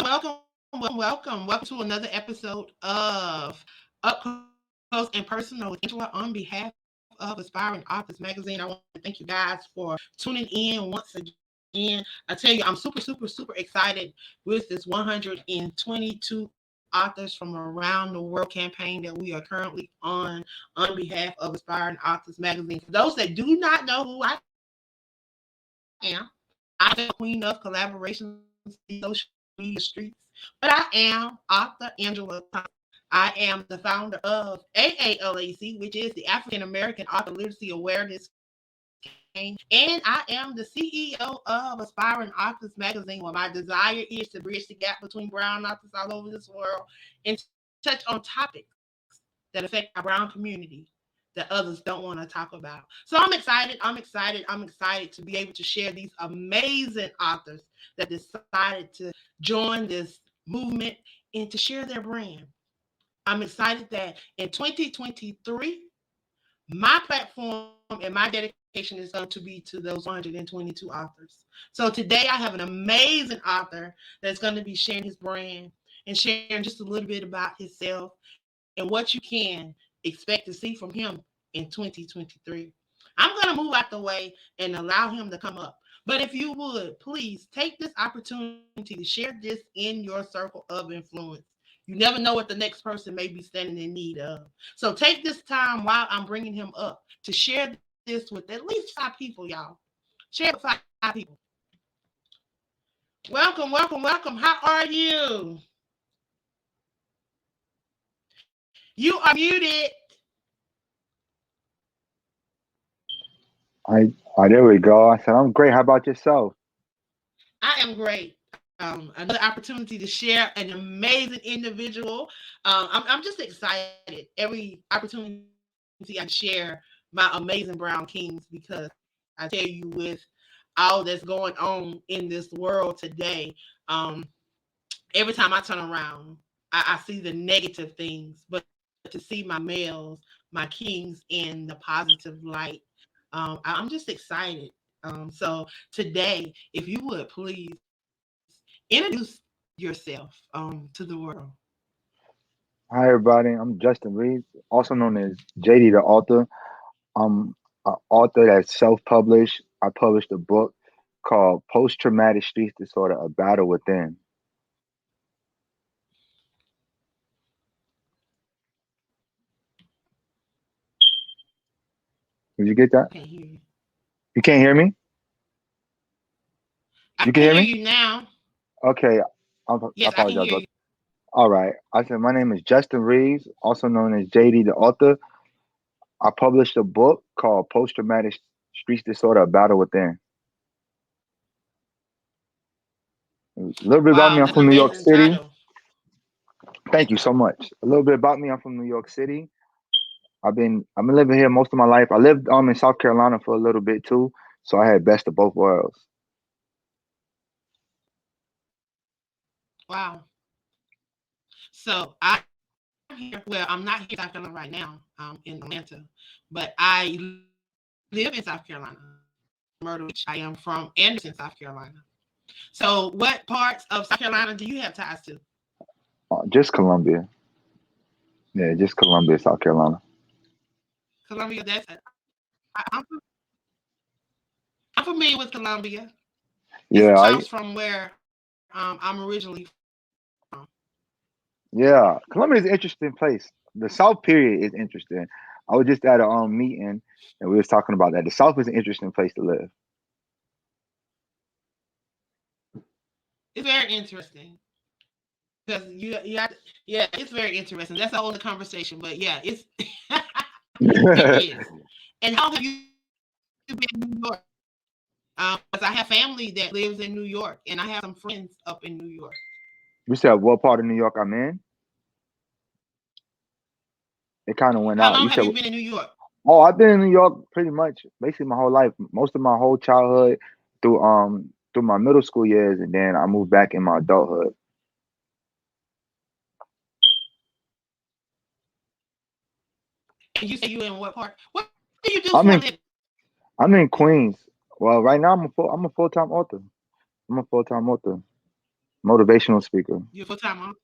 welcome to another episode of Up Close and Personal with Angela on behalf of Aspiring Authors Magazine. I want to thank you guys for tuning in once again. I tell you, I'm super excited with this 122 authors from around the world campaign that we are currently on behalf of Aspiring Authors Magazine. For those that do not know who I am, I am the queen of collaborations in these social media streets, but I am author Angela Thomas. I am the founder of AALAC, which is the African American Author Literacy Awareness Campaign, and I am the CEO of Aspiring Authors Magazine, where my desire is to bridge the gap between brown authors all over this world and touch on topics that affect our brown community that others don't want to talk about. So I'm excited to be able to share these amazing authors that decided to join this movement and to share their brand. I'm excited that in 2023, my platform and my dedication is going to be to those 122 authors. So today I have an amazing author that's going to be sharing his brand and sharing just a little bit about himself and what you can expect to see from him in 2023. I'm going to move out the way and allow him to come up. But if you would, please take this opportunity to share this in your circle of influence. You never know what the next person may be standing in need of. So take this time while I'm bringing him up to share this with at least 5 people, y'all. Share it with 5 people. Welcome. How are you? You are muted. There we go. I said, I'm great. How about yourself? I am great. Another opportunity to share an amazing individual. I'm just excited every opportunity I can share my amazing brown kings because I tell you, with all that's going on in this world today, every time I turn around, I see the negative things. But to see my males, my kings in the positive light, I'm just excited. So today, if you would please introduce yourself to the world. Hi, everybody. I'm Justin Reeves, also known as JD the author. I'm an author that's self-published. I published a book called Post-Traumatic Stress Disorder: A Battle Within. Did you get I that? can't hear you. You can't hear me? I You can can hear hear me? you now. Okay. I Yes, I can apologize hear about. you. All right. I said my name is Justin Reeves, also known as JD the author. I published a book called Post-Traumatic Stress Disorder: A Battle Within. A little bit about me. Wow, I'm that's from an New York amazing City. title. Thank you so much. A little bit about me. I'm from New York City. I've been living here most of my life. I lived in South Carolina for a little bit too, so I had best of both worlds. Wow. So I'm here. Well, I'm not here in South Carolina right now. In Atlanta, but I live in South Carolina, Myrtle Beach. I am from Anderson, South Carolina. So, what parts of South Carolina do you have ties to? Just Columbia. Yeah, just Columbia, South Carolina. Columbia. I'm familiar with Columbia. It's Yeah, I across from where I'm originally from. yeah. Columbia is an interesting place. The South period is interesting. I was just at a meeting and we was talking about that. The South is an interesting place to live. It's very interesting because yeah, it's very interesting. That's a whole other conversation, but yeah, it's it is. And how have you been in New York? Because I have family that lives in New York, and I have some friends up in New York. You said what part of New York I'm in? It kind of went How out. long You have said, you been in New York? oh, I've been in New York pretty much basically my whole life, most of my whole childhood through my middle school years, and then I moved back in my adulthood. And you say you in what part? What do you do for a I'm living? in I'm in Queens. Well, right now I'm a full time author. I'm a full time author. Motivational speaker. You a full time mom?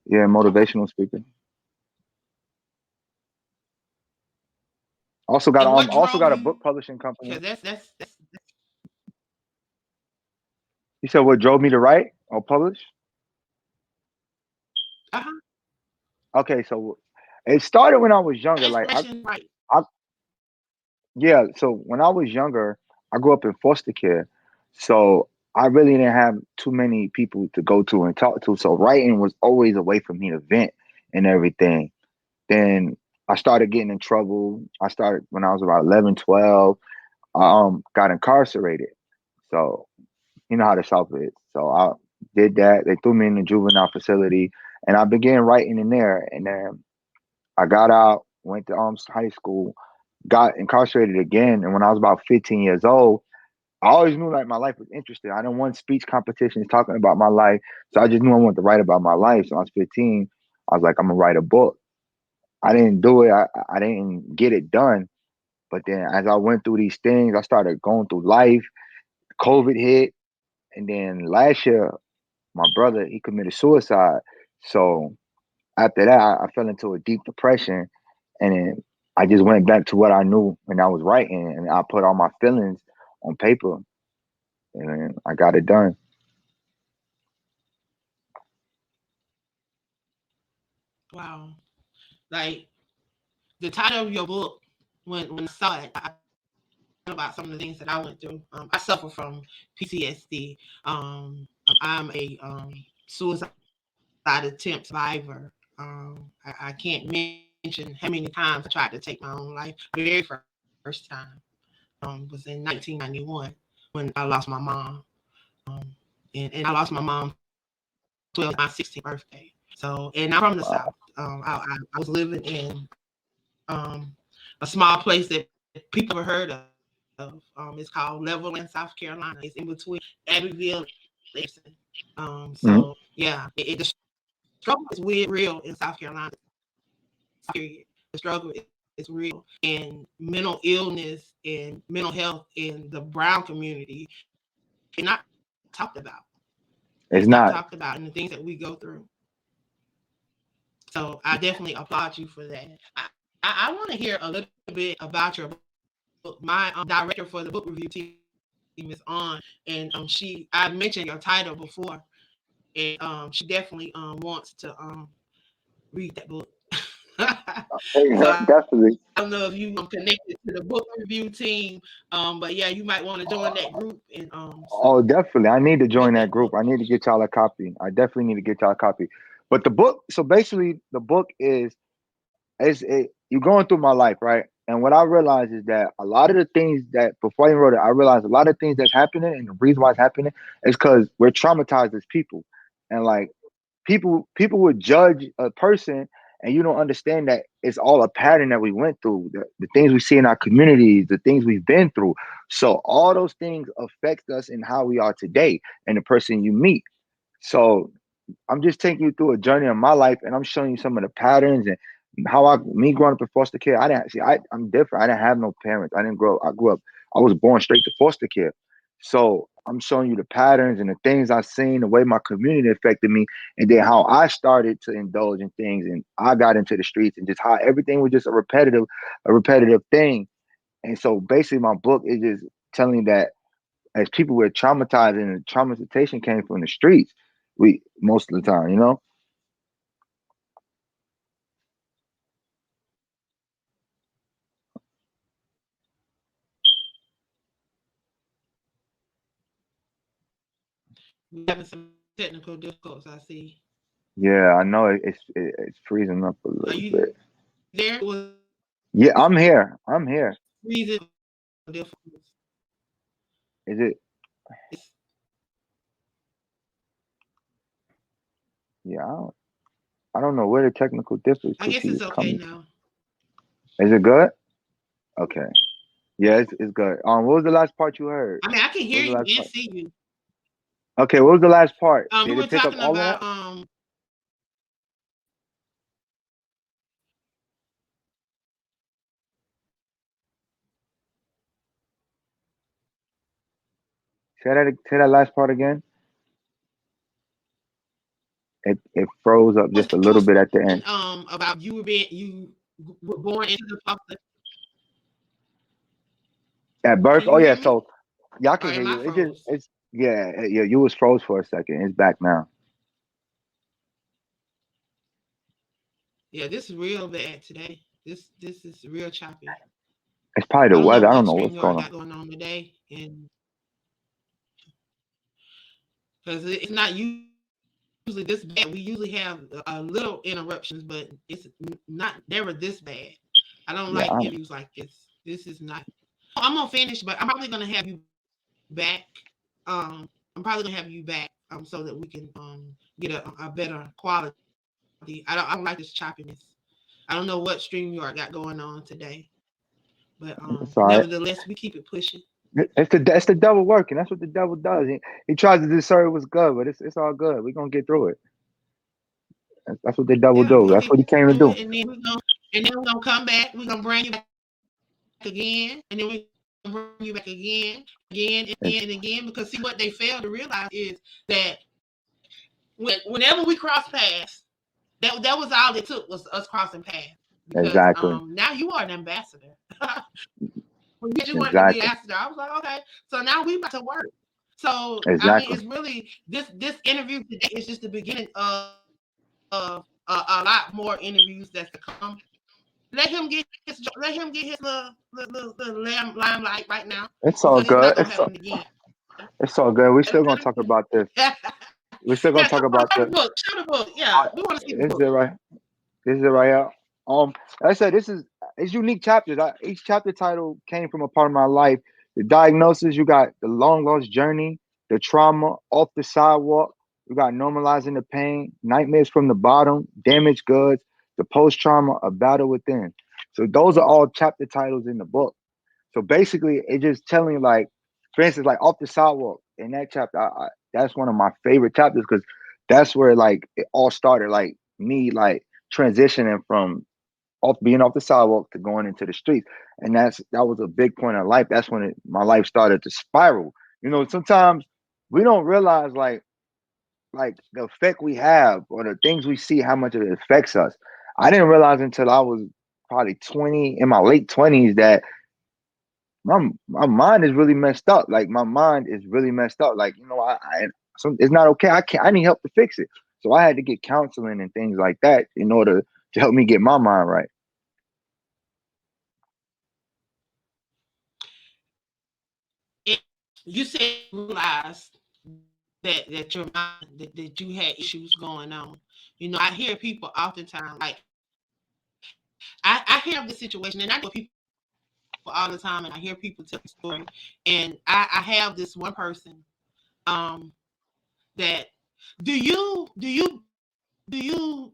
Yeah, Okay. motivational speaker. And what Also drove got a you? book publishing company. Because that's You said what drove me to write or publish? uh-huh. Okay, so it started when I was younger. Inspiration, right? I yeah, so when I was younger, I grew up in foster care. So I really didn't have too many people to go to and talk to. So writing was always a way for me to vent and everything. Then I started getting in trouble. I started when I was about 11, 12. Got incarcerated. So you know how the South is. So I did that. They threw me in the juvenile facility and I began writing in there. And then I got out, went to high school, got incarcerated again. And when I was about 15 years old, I always knew like my life was interesting. I didn't want speech competitions talking about my life. So I just knew I wanted to write about my life. So I was 15. I was like, I'm gonna write a book. I didn't do it. I didn't get it done. But then as I went through these things, I started going through life. COVID hit. And then last year, my brother, he committed suicide. So after that, I fell into a deep depression. And then I just went back to what I knew when I was writing. And I put all my feelings on paper. And then I got it done. Wow. Like the title of your book, when I saw it, I thought about some of the things that I went through. I suffer from PTSD. I'm a suicide attempt survivor. I can't mention how many times I tried to take my own life. The very first time was in 1991 when I lost my mom. Um, and I lost my mom 12 my 16th birthday. So, and I'm from the South. Wow. I was living in a small place that people never heard of. It's called Levelland, South Carolina. It's in between Abbeville and Anderson. So Hmm. yeah, the struggle is real in South Carolina. Period. The struggle is real, and mental illness and mental health in the brown community is not talked about. It's not talked about, and the things that we It's go not. through. So I definitely applaud you for that. I want to hear a little bit about your book. My director for the book review team is on, and I mentioned your title before, and she definitely wants to read that book. So I don't know if you Definitely. connected to the book review team, but yeah, you might want to join that group and Oh, definitely. I need to read that join that book. group. I need to get y'all a copy. I definitely need to get y'all a copy. But the book, so basically, the book you're going through my life, right? And what I realized is that a lot of the things that before I even wrote it, I realized a lot of things that's happening, and the reason why it's happening is because we're traumatized as people, and like people would judge a person, and you don't understand that it's all a pattern that we went through, the things we see in our communities, the things we've been through. So all those things affect us in how we are today and the person you meet. So I'm just taking you through a journey of my life, and I'm showing you some of the patterns and how me growing up in foster care. I didn't see. I'm different. I didn't have no parents. I didn't grow. I grew up. I was born straight to foster care. So I'm showing you the patterns and the things I've seen, the way my community affected me, and then how I started to indulge in things, and I got into the streets, and just how everything was just a repetitive thing. And so basically, my book is just telling you that as people were traumatized, and the traumatization came from the streets. We most of the time, you know. We're having some technical difficulties. I see. Yeah, I know it's freezing up a Are little you bit. there? Or was it Yeah, I'm here. I'm here. freezing? Difficulties? Is it? It's. Yeah, I don't know where the technical I guess difficulty it's is okay coming from. now. Is it good? Okay. Yeah, it's good. What was the last part you heard? I mean, I can What hear was the you last and part? see you. Okay, what was the last part? You Did were it pick up talking all of about that? Say that last part again. It froze up just a You little was bit at the saying end. about you were born into the public. At birth, Can oh you yeah. hear me? So y'all Or can hear am I you. It just froze? it's yeah. You was froze for a second. It's back now. Yeah, this is real bad today. This is real choppy. It's probably I the don't know weather. I don't what know what's going StreamYard on. got going on today, and because it's not usually this bad. We usually have a little interruptions, but it's not never this bad. I don't like Yeah, interviews like this. This is not. I'm gonna finish, but I'm probably gonna have you back. Um, I'm probably gonna have you back. So that we can get a better quality. I don't like this choppiness. I don't know what StreamYard got going on today, but it's all right. nevertheless, we keep it pushing. It's the devil working. That's what the devil does. He tries to discern what's good, but it's all good. We're gonna get through it. That's what the devil Yeah, do. we'll That's get what he came to through do. it, and then we're gonna come back. We're gonna bring you back again, and then we're gonna bring you back again, and again, and again. Because see, what they fail to realize is that whenever we cross paths, that was all it took was us crossing paths. Because Exactly. now you are an ambassador. When you wanted to be an Exactly. ambassador, I was like, okay, so now we about to work. So I mean, Exactly. it's really this interview today is just the beginning of a lot more interviews that's to come. Let him get his little limelight right now It's all because it's good. not gonna happen again. It's all good. We're Let still him gonna finish. talk about this. We're still Yeah, gonna show talk about the the. book. Show the book. Yeah, we want to see the Is book. it right? This is it right here. Like I said, this is it's unique chapters. Each chapter title came from a part of my life. The diagnosis, you got the long lost journey, the trauma, off the sidewalk. You got normalizing the pain, nightmares from the bottom, damaged goods, the post trauma, a battle within. So those are all chapter titles in the book. So basically, it just telling like, for instance, like off the sidewalk in that chapter, that's one of my favorite chapters because that's where like it all started. Like me, like transitioning from off being off the sidewalk to going into the streets, and that was a big point in life. That's when my life started to spiral. Sometimes we don't realize like the effect we have or the things we see, how much it affects us. I didn't realize until I was probably 20 in my late 20s that my mind is really messed up. Like my mind is really messed up. Like it's not okay. I need help to fix it. So I had to get counseling and things like that in order to help me get my mind right. And you said you realized that your mind that you had issues going on. I hear people oftentimes like I have this situation, and I deal with people all the time, and I hear people tell the story. And I have this one person um that do you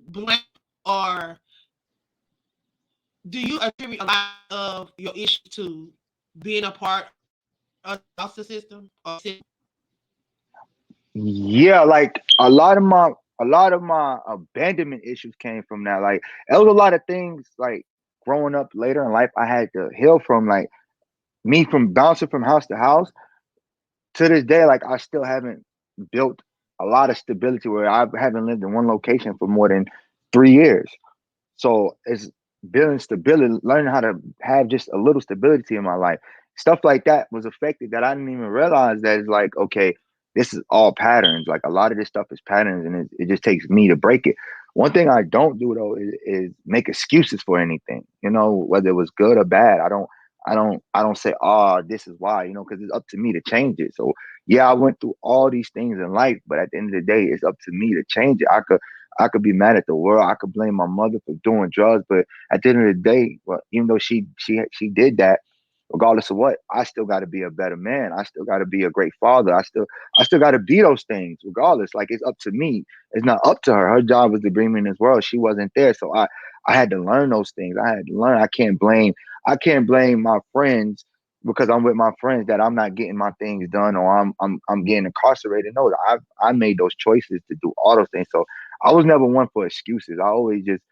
blame or do you attribute a lot of your issues to being a part of the foster system or system? Yeah, like a lot of my abandonment issues came from that. Like it was a lot of things like growing up later in life I had to heal from, like me from bouncing from house to house to this day. Like I still haven't built a lot of stability where I haven't lived in one location for more than 3 years. So it's building stability, learning how to have just a little stability in my life. Stuff like that was affected that I didn't even realize that it's like, okay, this is all patterns. Like a lot of this stuff is patterns and it just takes me to break it. One thing I don't do though is make excuses for anything, whether it was good or bad. I don't say, oh, this is why, because it's up to me to change it. So yeah, I went through all these things in life, but at the end of the day, it's up to me to change it. I could be mad at the world. I could blame my mother for doing drugs, but at the end of the day, well, even though she did that, regardless of what, I still got to be a better man. I still got to be a great father. I still got to be those things, regardless. Like it's up to me. It's not up to her. Her job was to bring me in this world. She wasn't there, so I had to learn those things. I had to learn. I can't blame my friends because I'm with my friends that I'm not getting my things done or I'm getting incarcerated. No, I made those choices to do all those things. So I was never one for excuses. I always just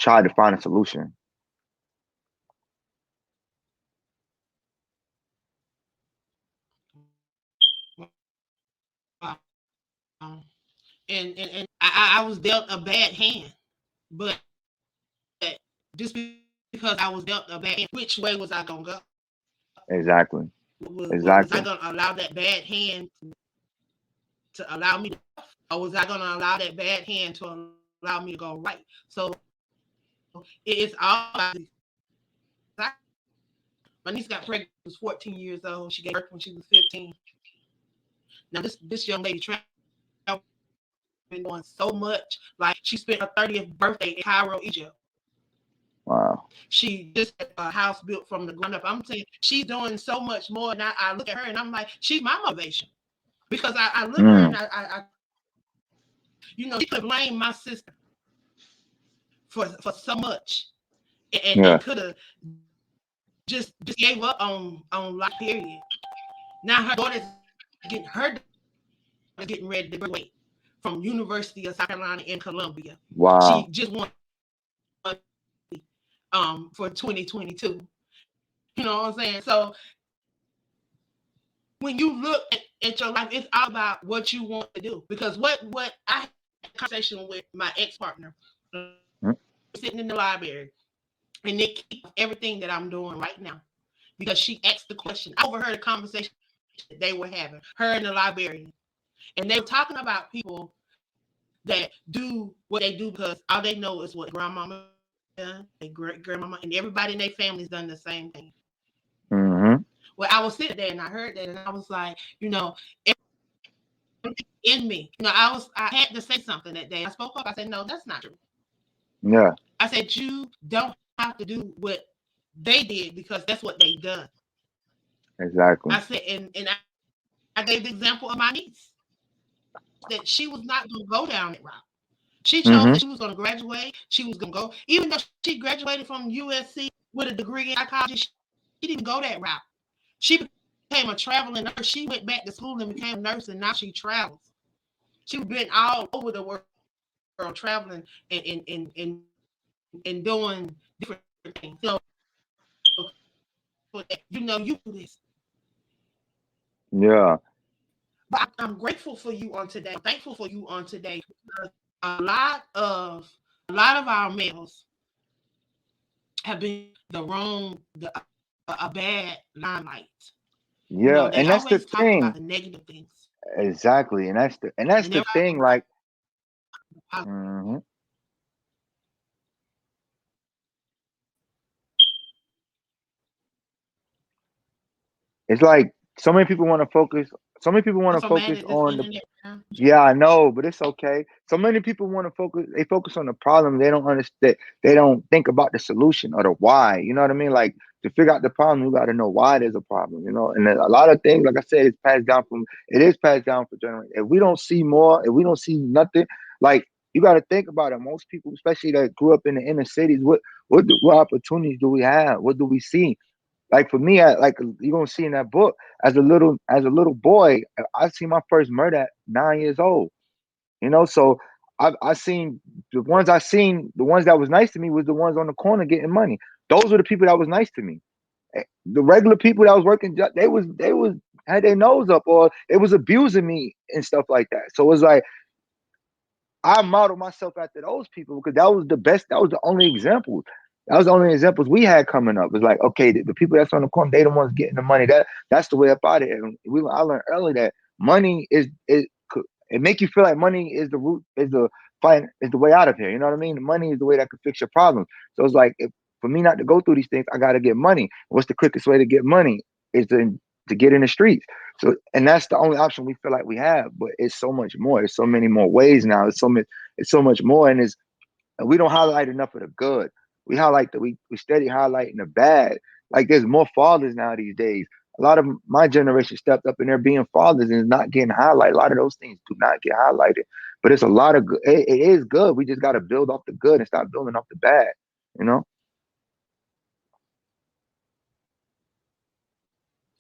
tried to find a solution. Wow. And I I was dealt a bad hand, but just because I was dealt a bad hand, which way was I gonna go? Exactly. Was I Exactly. gonna allow that bad hand to allow me to, or was I gonna allow that bad hand to allow me to go right? So it's all about my niece got pregnant when she was 14 years old. She gave birth when she was 15. Now this young lady traveling doing so much. Like she spent her 30th birthday in Cairo, Egypt. She Wow. just had a house built from the ground up. I'm saying she's doing so much more. And I look at her and I'm like, she's my motivation. Because I look at her and Mm. she could have blamed my sister for so much and Yeah. could have just gave up on life, period. Now her daughter's getting ready to graduate from University of South Carolina in Columbia. She just Wow. won for 2022. You know what I'm saying? So when you look at your life, it's all about what you want to do. Because what I had a conversation with my ex-partner, Mm. sitting in the library, and they keep everything that I'm doing right now. Because she asked the question. I overheard a conversation that they were having, her and the librarian. And they were talking about people that do what they do because all they know is what grandmama done, their great grandmama, and everybody in their family's done the same thing. Mm-hmm. Well, I was sitting there and I heard that, and I was like, everything in me, I had to say something that day. I spoke up. I said, no, that's not true. Yeah. I said, you don't have to do what they did because that's what they done. I Exactly. said, and I gave the example of my niece that she was not going to go down that route. She chose that she was going to Mm-hmm. graduate. She was going to go, even though she graduated from USC with a degree in psychology, she didn't go that route. She became a traveling nurse. She went back to school and became a nurse, and now she travels. She was been all over the world traveling and doing different things. So for that, you can do this. Yeah. But I'm grateful for you on today. I'm thankful for you on today because a lot of our males have been given a bad limelight. Yeah. They And that's the always talk thing. about the negative things. Exactly. And that's They the never talk thing. about Like, the positive. mhm. It's like so many people want to focus. So many people want I'm to so mad focus at this on the. internet now. Yeah, I know, but it's okay. So many people want to focus. They focus on the problem. They don't understand. They don't think about the solution or the why. You know what I mean? Like to figure out the problem, you got to know why there's a problem. You know, and then a lot of things, like I said, it's passed down from. It is passed down for generations. If we don't see more, if we don't see nothing, like you got to think about it. Most people, especially that grew up in the inner cities, what opportunities do we have? What do we see? Like for me, like you're gonna see in that book, as a little boy, I see my first murder at 9 years old. You know, so I seen the ones that was nice to me was the ones on the corner getting money. Those were the people that was nice to me. The regular people that was working, they was had their nose up or it was abusing me and stuff like that. So it's like I modeled myself after those people because that was the best. That was the only examples. That was the only examples we had coming up. It's like, okay, the people that's on the corner, they the ones getting the money. That's the way up out of it. And I learned early that money is it make you feel like money is the root is the way out of here. You know what I mean? Money is the way that could fix your problems. So it's like for me not to go through these things, I got to get money. What's the quickest way to get money? Is to get in the streets. So, and that's the only option we feel like we have. But it's so much more. There's so many more ways now. It's so much. It's so much more, and we don't highlight enough of the good. We highlight we steady highlighting the bad. Like there's more fathers now these days. A lot of my generation stepped up and they're being fathers and it's not getting highlighted. A lot of those things do not get highlighted. But it's a lot of good. It is good. We just got to build off the good and stop building off the bad. You know?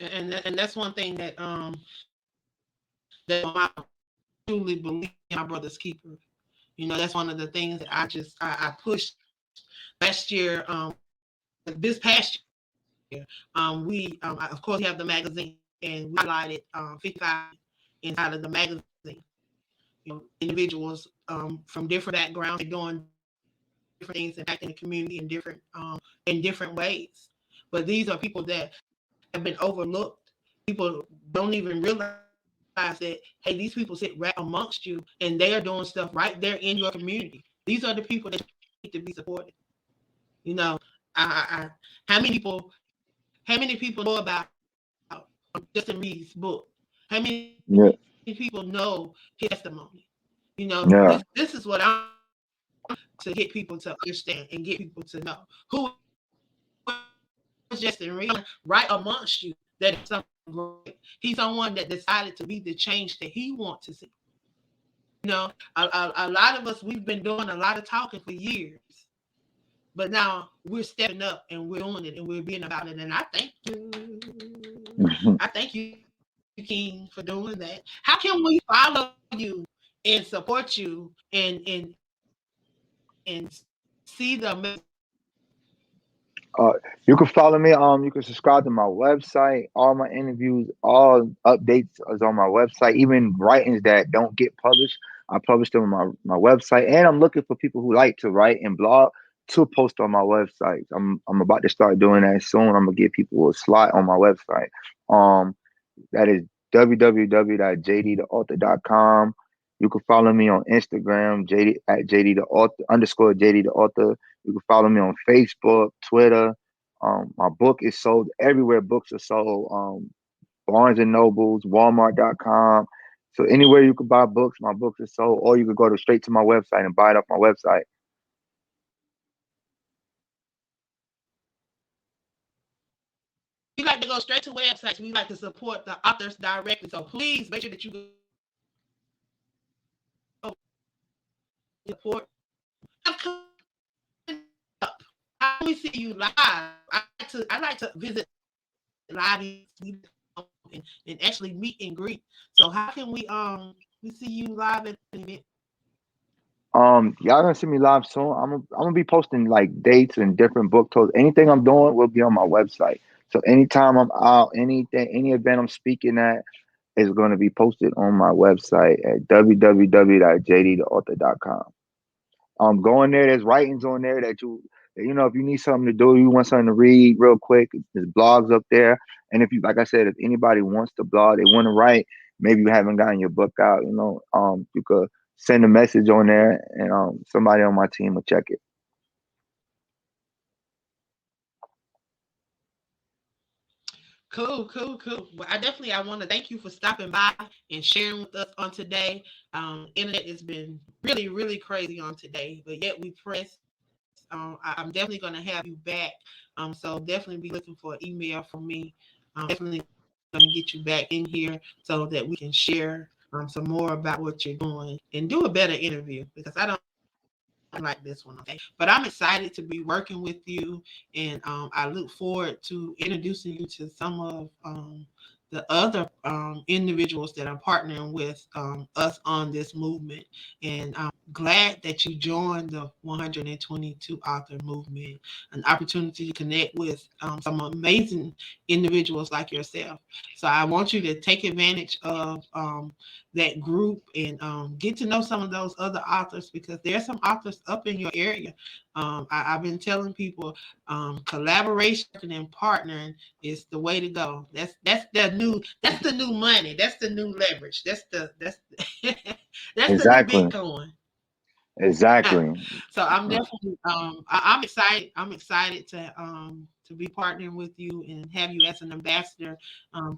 And that's one thing that my truly believe in my brother's keeper. That's one of the things that I pushed last year. This past year, we of course we have the magazine and we highlighted 55 inside of the magazine. individuals from different backgrounds. They're doing different things, impacting the community in different ways. But these are people that have been overlooked. People don't even realize that, hey, these people sit right amongst you and they are doing stuff right there in your community. These are the people that you need to be supported. I how many people know about Justin Reed's book? How many people know Yeah, his testimony? This is what yeah, I'm to get people to understand and get people to know. Who is Justin Reed? Right amongst you that is something great. He's someone that decided to be the change that he wants to see. A lot of us, we've been doing a lot of talking for years, but now we're stepping up and we're doing it and we're being about it. And I thank you. I thank you, King, for doing that. How can we follow you and support you and see the amazing things that you're doing? Uh, you can follow me. You can subscribe to my website. All my interviews, all updates is on my website. Even writings that don't get published, I publish them on my website. And I'm looking for people who like to write and blog to post on my website. I'm about to start doing that soon. I'm gonna give people a slot on my website. Um, that is www.jdtheauthor.com. You can follow me on Instagram, JD at JD the author underscore JD the author. You can follow me on Facebook, Twitter. My book is sold everywhere books are sold. Barnes and Nobles, Walmart.com. So anywhere you can buy books, my books are sold, or you can go to straight to my website and buy it off my website. We like to go straight to websites. We like to support the authors directly. So please make sure that you go support. How can we see you live? I like to visit live and actually meet and greet. So how can we see you live at an event? Y'all gonna see me live soon. I'm gonna be posting like dates and different book tours. Anything I'm doing will be on my website. So anytime I'm out, anything, any event I'm speaking at is going to be posted on my website at www.jdtheauthor.com. Going there, there's writings on there that if you need something to do, you want something to read real quick, there's blogs up there. And if you, like I said, if anybody wants to blog, they want to write, maybe you haven't gotten your book out, you could send a message on there and somebody on my team will check it. Cool. Well, I want to thank you for stopping by and sharing with us on today. Internet has been really crazy on today, but yet we press. I'm definitely going to have you back. So definitely be looking for an email from me. Definitely going to get you back in here so that we can share some more about what you're doing and do a better interview because I don't like this one. Okay, but I'm excited to be working with you, and I look forward to introducing you to some of the other individuals that are partnering with us on this movement. And I'm glad that you joined the 122 author movement, an opportunity to connect with some amazing individuals like yourself. So I want you to take advantage of that group and get to know some of those other authors because there's some authors up in your area. I've been telling people collaboration and partnering is the way to go. That's the new money. That's the new leverage. That's that's the new Exactly. Bitcoin. Exactly. So I'm definitely I'm excited. I'm excited to be partnering with you and have you as an ambassador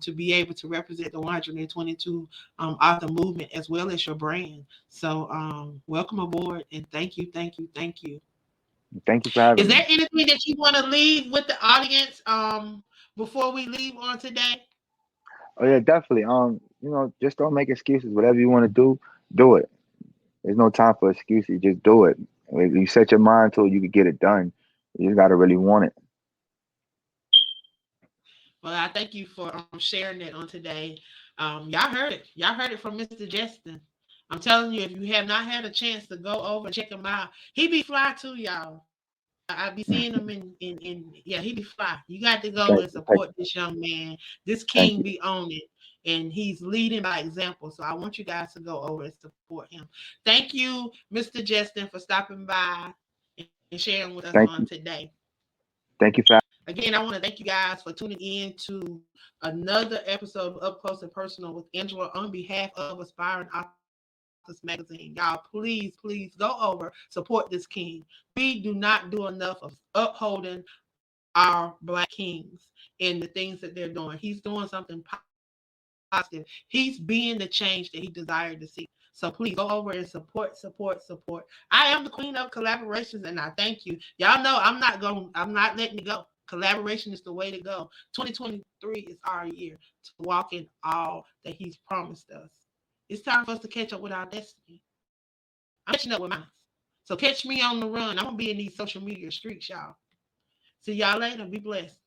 to be able to represent the 122 author movement as well as your brand. So welcome aboard and thank you. Thank you for Is having me. there anything that you want to leave with the audience before we leave on today? Oh yeah, definitely. Just don't make excuses. Whatever you want to do it. There's no time for excuses. Just do it. If you set your mind to it, you can get it done. You just gotta really want it. Well, I thank you for sharing that on today. Y'all heard it. Y'all heard it from Mr. Justin. I'm telling you, if you have not had a chance to go over and check him out, he be fly too, y'all. I be seeing him in yeah, he be fly. You got to go Thank and you. Thank support this young man. This thank king you. be on it. and he's leading by example. So I want you guys to go over and support him. Thank you, Mr. Justin, for stopping by and sharing with us on Thank you. today. Thank you for Again, I want to thank you guys for tuning in to another episode of Up Close and Personal with Angela on behalf of Aspiring Authors Magazine. Y'all, please go over, support this king. We do not do enough of upholding our Black kings and the things that they're doing. He's doing something positive. He's being the change that he desired to see. So please go over and support. I am the queen of collaborations, and I thank you. Y'all know I'm not letting it go. Collaboration is the way to go. 2023 is our year to walk in all that he's promised us. It's time for us to catch up with our destiny. I'm catching up with mine. So catch me on the run. I'm gonna be in these social media streets, y'all. See y'all later. Be blessed.